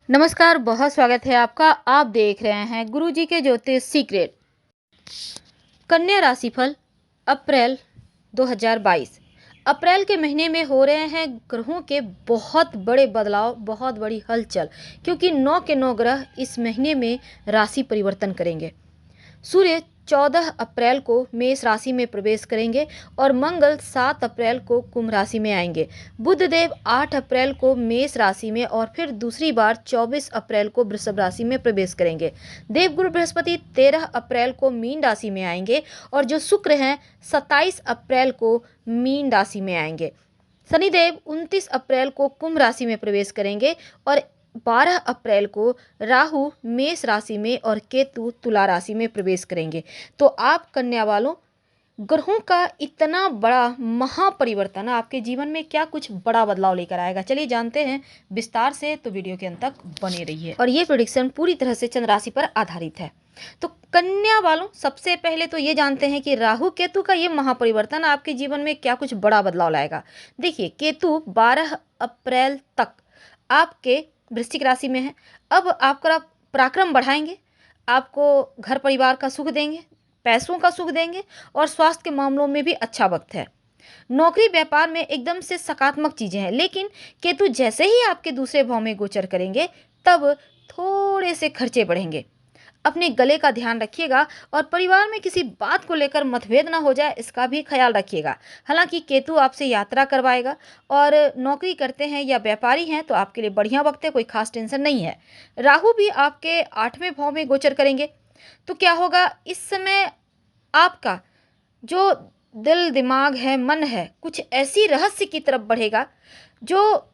नमस्कार, बहुत स्वागत है आपका। आप देख रहे हैं गुरुजी के ज्योतिष सीक्रेट। कन्या राशिफल अप्रैल 2022। अप्रैल के महीने में हो रहे हैं ग्रहों के बहुत बड़े बदलाव, बहुत बड़ी हलचल, क्योंकि 9 के 9 ग्रह इस महीने में राशि परिवर्तन करेंगे। सूर्य 14 अप्रैल को मेष राशि में प्रवेश करेंगे और मंगल 7 अप्रैल को कुंभ राशि में आएंगे। बुध देव 8 अप्रैल को मेष राशि में और फिर दूसरी बार 24 अप्रैल को वृषभ राशि में प्रवेश करेंगे। देवगुरु बृहस्पति 13 अप्रैल को मीन राशि में आएंगे और जो शुक्र हैं 27 अप्रैल को मीन राशि में आएंगे। शनिदेव 29 अप्रैल को कुंभ राशि में प्रवेश करेंगे और 12 अप्रैल को राहु मेष राशि में और केतु तुला राशि में प्रवेश करेंगे। तो आप कन्या वालों, ग्रहों का इतना बड़ा महापरिवर्तन आपके जीवन में क्या कुछ बड़ा बदलाव लेकर आएगा, चलिए जानते हैं विस्तार से। तो वीडियो के अंत तक बने रहिए। और ये प्रेडिक्शन पूरी तरह से चंद्र राशि पर आधारित है। तो कन्या वालों, सबसे पहले तो ये जानते हैं कि राहु केतु का ये महापरिवर्तन आपके जीवन में क्या कुछ बड़ा बदलाव लाएगा। देखिए, केतु 12 अप्रैल तक आपके वृश्चिक राशि में है। अब आपका पराक्रम बढ़ाएंगे, आपको घर परिवार का सुख देंगे, पैसों का सुख देंगे और स्वास्थ्य के मामलों में भी अच्छा वक्त है। नौकरी व्यापार में एकदम से सकारात्मक चीजें हैं, लेकिन केतु जैसे ही आपके दूसरे भाव में गोचर करेंगे तब थोड़े से खर्चे बढ़ेंगे। अपने गले का ध्यान रखिएगा और परिवार में किसी बात को लेकर मतभेद ना हो जाए, इसका भी ख्याल रखिएगा। हालांकि केतु आपसे यात्रा करवाएगा और नौकरी करते हैं या व्यापारी हैं तो आपके लिए बढ़िया वक्त है, कोई खास टेंशन नहीं है। राहु भी आपके 8वें भाव में गोचर करेंगे। तो क्या होगा, इस समय आपका जो दिल दिमाग है, मन है, कुछ ऐसी रहस्य की तरफ बढ़ेगा जो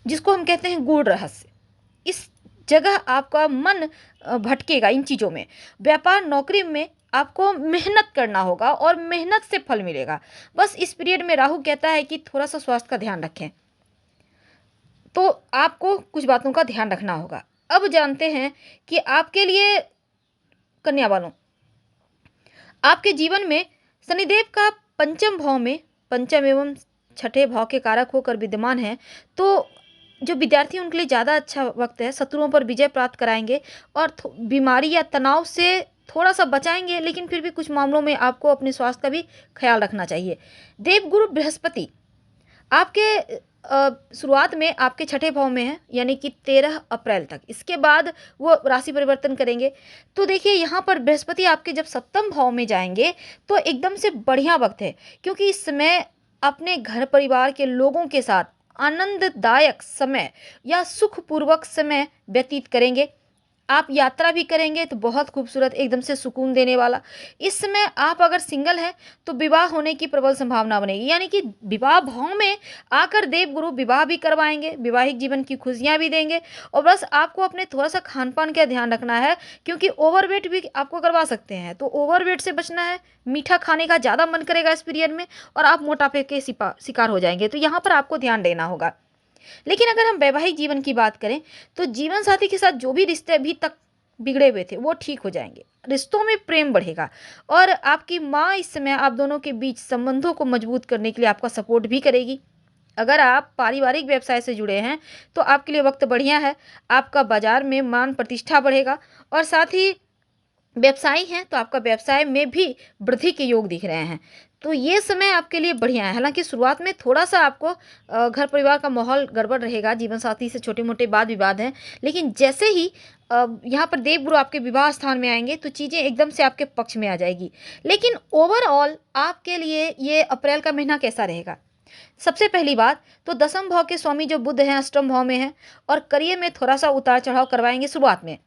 जिसको हम कहते हैं गूढ़ रहस्य। इस जगह आपका मन भटकेगा इन चीज़ों में। व्यापार नौकरी में आपको मेहनत करना होगा और मेहनत से फल मिलेगा। बस इस पीरियड में राहु कहता है कि थोड़ा सा स्वास्थ्य का ध्यान रखें, तो आपको कुछ बातों का ध्यान रखना होगा। अब जानते हैं कि आपके लिए कन्या वालों, आपके जीवन में शनिदेव का पंचम भाव में, पंचम एवं छठे भाव के कारक होकर विद्यमान है। तो जो विद्यार्थी उनके लिए ज़्यादा अच्छा वक्त है, शत्रुओं पर विजय प्राप्त कराएंगे और बीमारी या तनाव से थोड़ा सा बचाएंगे, लेकिन फिर भी कुछ मामलों में आपको अपने स्वास्थ्य का भी ख्याल रखना चाहिए। देवगुरु बृहस्पति आपके शुरुआत में आपके छठे भाव में है, यानी कि 13 अप्रैल तक। इसके बाद वो राशि परिवर्तन करेंगे। तो देखिए, यहाँ पर बृहस्पति आपके जब सप्तम भाव में जाएंगे तो एकदम से बढ़िया वक्त है, क्योंकि इस समय अपने घर परिवार के लोगों के साथ आनंददायक समय या सुखपूर्वक समय व्यतीत करेंगे। आप यात्रा भी करेंगे तो बहुत खूबसूरत, एकदम से सुकून देने वाला। इस समय आप अगर सिंगल हैं तो विवाह होने की प्रबल संभावना बनेगी, यानी कि विवाह भाव में आकर देवगुरु विवाह भी करवाएंगे, वैवाहिक जीवन की खुशियां भी देंगे। और बस आपको अपने थोड़ा सा खान पान का ध्यान रखना है, क्योंकि ओवरवेट भी आपको करवा सकते हैं। तो ओवरवेट से बचना है, मीठा खाने का ज़्यादा मन करेगा इस पीरियड में और आप मोटापे के शिकार हो जाएंगे। तो यहाँ पर आपको ध्यान देना होगा। लेकिन अगर हम वैवाहिक जीवन की बात करें तो जीवन साथी के साथ जो भी रिश्ते अभी तक बिगड़े हुए थे वो ठीक हो जाएंगे, रिश्तों में प्रेम बढ़ेगा और आपकी माँ इस समय आप दोनों के बीच संबंधों को मजबूत करने के लिए आपका सपोर्ट भी करेगी। अगर आप पारिवारिक व्यवसाय से जुड़े हैं तो आपके लिए वक्त बढ़िया है। आपका बाजार में मान प्रतिष्ठा बढ़ेगा और साथ ही व्यवसायी हैं तो आपका व्यवसाय में भी वृद्धि के योग दिख रहे हैं। तो ये समय आपके लिए बढ़िया है। हालांकि शुरुआत में थोड़ा सा आपको घर परिवार का माहौल गड़बड़ रहेगा, जीवन साथी से छोटे मोटे वाद विवाद हैं, लेकिन जैसे ही यहाँ पर देवगुरु आपके विवाह स्थान में आएंगे तो चीज़ें एकदम से आपके पक्ष में आ जाएगी। लेकिन ओवरऑल आपके लिए ये अप्रैल का महीना कैसा रहेगा? सबसे पहली बात तो दसम भाव के स्वामी जो बुध हैं अष्टम भाव में हैं और करियर में थोड़ा सा उतार चढ़ाव करवाएंगे शुरुआत में।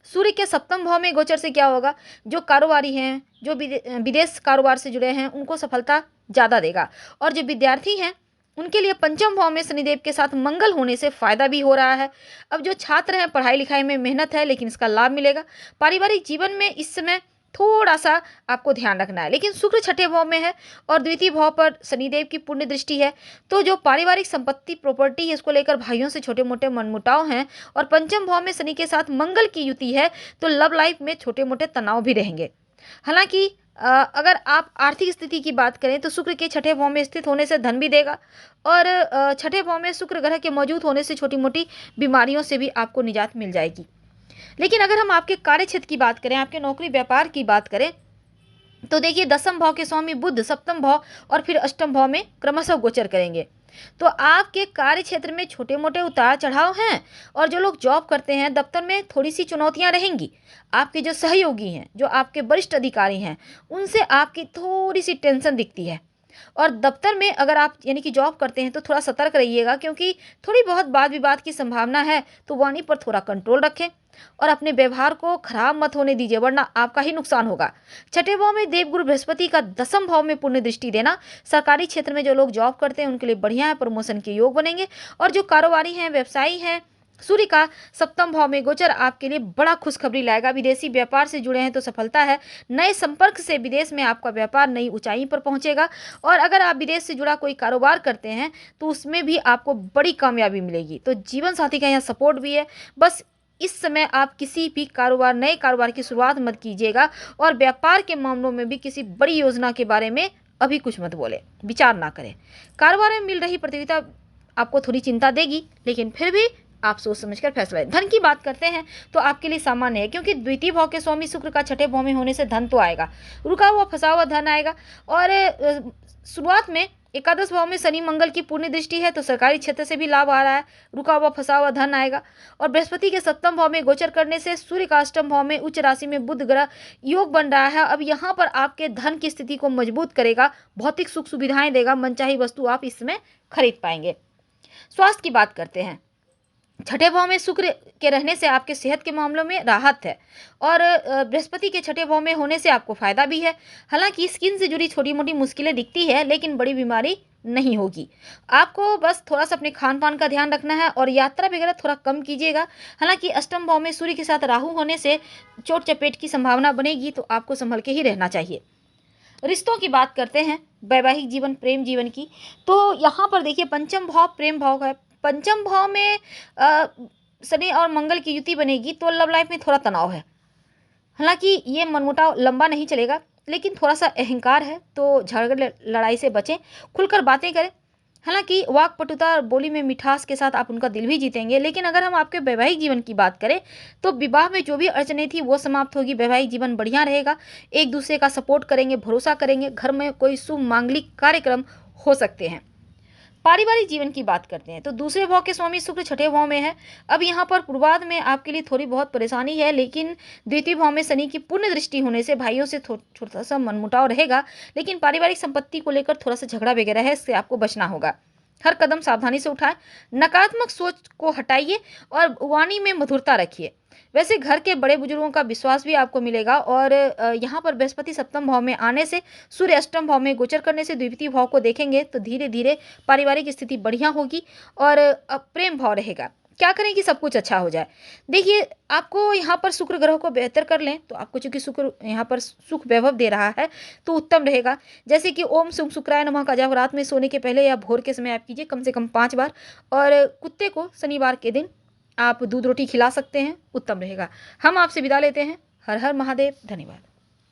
सूर्य के सप्तम भाव में गोचर से क्या होगा, जो कारोबारी हैं, जो विदेश कारोबार से जुड़े हैं, उनको सफलता ज़्यादा देगा। और जो विद्यार्थी हैं उनके लिए पंचम भाव में शनिदेव के साथ मंगल होने से फायदा भी हो रहा है। अब जो छात्र हैं, पढ़ाई लिखाई में मेहनत है लेकिन इसका लाभ मिलेगा। पारिवारिक जीवन में इस समय थोड़ा सा आपको ध्यान रखना है, लेकिन शुक्र छठे भाव में है और द्वितीय भाव पर शनिदेव की पुण्य दृष्टि है। तो जो पारिवारिक संपत्ति प्रॉपर्टी है, इसको लेकर भाइयों से छोटे मोटे मनमुटाव हैं और पंचम भाव में शनि के साथ मंगल की युति है तो लव लाइफ में छोटे मोटे तनाव भी रहेंगे। हालांकि अगर आप आर्थिक स्थिति की बात करें तो शुक्र के छठे भाव में स्थित होने से धन भी देगा और छठे भाव में शुक्र ग्रह के मौजूद होने से छोटी मोटी बीमारियों से भी आपको निजात मिल जाएगी। लेकिन अगर हम आपके कार्य क्षेत्र की बात करें, आपके नौकरी व्यापार की बात करें, तो देखिए दसम भाव के स्वामी बुध सप्तम भाव और फिर अष्टम भाव में क्रमशः गोचर करेंगे। तो आपके कार्य क्षेत्र में छोटे मोटे उतार चढ़ाव हैं और जो लोग जॉब करते हैं दफ्तर में थोड़ी सी चुनौतियां रहेंगी। आपके जो सहयोगी हैं, जो आपके वरिष्ठ अधिकारी हैं, उनसे आपकी थोड़ी सी टेंशन दिखती है। और दफ्तर में अगर आप यानी कि जॉब करते हैं तो थोड़ा सतर्क रहिएगा, क्योंकि थोड़ी बहुत वाद विवाद की संभावना है। तो वाणी पर थोड़ा कंट्रोल रखें और अपने व्यवहार को खराब मत होने दीजिए, वरना आपका ही नुकसान होगा। छठे भाव में देवगुरु बृहस्पति का दसम भाव में पुण्य दृष्टि देना सरकारी क्षेत्र में जो लोग जॉब करते हैं उनके लिए बढ़िया है, प्रमोशन के योग बनेंगे। और जो कारोबारी हैं, व्यवसायी हैं, सूर्य का सप्तम भाव में गोचर आपके लिए बड़ा खुशखबरी लाएगा। विदेशी व्यापार से जुड़े हैं तो सफलता है। नए संपर्क से विदेश में आपका व्यापार नई ऊंचाई पर पहुंचेगा। और अगर आप विदेश से जुड़ा कोई कारोबार करते हैं तो उसमें भी आपको बड़ी कामयाबी मिलेगी। तो जीवन साथी का यहाँ सपोर्ट भी है। बस इस समय आप किसी भी कारोबार, नए कारोबार की शुरुआत मत कीजिएगा और व्यापार के मामलों में भी किसी बड़ी योजना के बारे में अभी कुछ मत बोले, विचार ना करें। कारोबार में मिल रही प्रतियोगिता आपको थोड़ी चिंता देगी, लेकिन फिर भी आप सोच समझकर फैसला लें। धन की बात करते हैं तो आपके लिए सामान्य है, क्योंकि द्वितीय भाव के स्वामी शुक्र का छठे भाव में होने से धन तो आएगा, रुका हुआ फंसा हुआ धन आएगा। और शुरुआत में एकादश भाव में शनि मंगल की पूर्ण दृष्टि है तो सरकारी क्षेत्र से भी लाभ आ रहा है, रुका हुआ फंसा हुआ धन आएगा। और बृहस्पति के सप्तम भाव में गोचर करने से सूर्य का अष्टम भाव में उच्च राशि में बुध ग्रह योग बन रहा है। अब यहाँ पर आपके धन की स्थिति को मजबूत करेगा, भौतिक सुख सुविधाएं देगा, मनचाही वस्तु आप इसमें खरीद पाएंगे। स्वास्थ्य की बात करते हैं। छठे भाव में शुक्र के रहने से आपके सेहत के मामलों में राहत है और बृहस्पति के छठे भाव में होने से आपको फायदा भी है। हालांकि स्किन से जुड़ी छोटी मोटी मुश्किलें दिखती है, लेकिन बड़ी बीमारी नहीं होगी। आपको बस थोड़ा सा अपने खान पान का ध्यान रखना है और यात्रा वगैरह थोड़ा कम कीजिएगा। हालांकि अष्टम भाव में सूर्य के साथ राहु होने से चोट चपेट की संभावना बनेगी, तो आपको संभल के ही रहना चाहिए। रिश्तों की बात करते हैं, वैवाहिक जीवन, प्रेम जीवन की, तो यहाँ पर देखिए पंचम भाव प्रेम भाव है। पंचम भाव में शनि और मंगल की युति बनेगी तो लव लाइफ में थोड़ा तनाव है। हालांकि ये मनमुटाव लंबा नहीं चलेगा, लेकिन थोड़ा सा अहंकार है तो झगड़े लड़ाई से बचें, खुलकर बातें करें। हालांकि वाक पटुता और बोली में मिठास के साथ आप उनका दिल भी जीतेंगे। लेकिन अगर हम आपके वैवाहिक जीवन की बात करें तो विवाह में जो भी अड़चनें थी वो समाप्त होगी, वैवाहिक जीवन बढ़िया रहेगा, एक दूसरे का सपोर्ट करेंगे, भरोसा करेंगे, घर में कोई शुभ मांगलिक कार्यक्रम हो सकते हैं। पारिवारिक जीवन की बात करते हैं तो दूसरे भाव के स्वामी शुक्र छठे भाव में है। अब यहाँ पर पूर्वार्ध में आपके लिए थोड़ी बहुत परेशानी है, लेकिन द्वितीय भाव में शनि की पूर्ण दृष्टि होने से भाइयों से थोड़ा सा मनमुटाव रहेगा। लेकिन पारिवारिक संपत्ति को लेकर थोड़ा सा झगड़ा वगैरह है, इससे आपको बचना होगा। हर कदम सावधानी से उठाएं, नकारात्मक सोच को हटाइए और वाणी में मधुरता रखिए। वैसे घर के बड़े बुजुर्गों का विश्वास भी आपको मिलेगा। और यहाँ पर बृहस्पति सप्तम भाव में आने से, सूर्य अष्टम भाव में गोचर करने से द्वितीय भाव को देखेंगे तो धीरे धीरे पारिवारिक स्थिति बढ़िया होगी और प्रेम भाव रहेगा। क्या करें कि सब कुछ अच्छा हो जाए। देखिए आपको यहाँ पर शुक्र ग्रह को बेहतर कर लें तो आपको, चूंकि शुक्र यहाँ पर सुख वैभव दे रहा है तो उत्तम रहेगा। जैसे कि ओम शुभ शुक्राय नमः का जाप रात में सोने के पहले या भोर के समय आप कीजिए कम से कम 5 बार। और कुत्ते को शनिवार के दिन आप दूध रोटी खिला सकते हैं, उत्तम रहेगा। हम आपसे विदा लेते हैं। हर हर महादेव। धन्यवाद।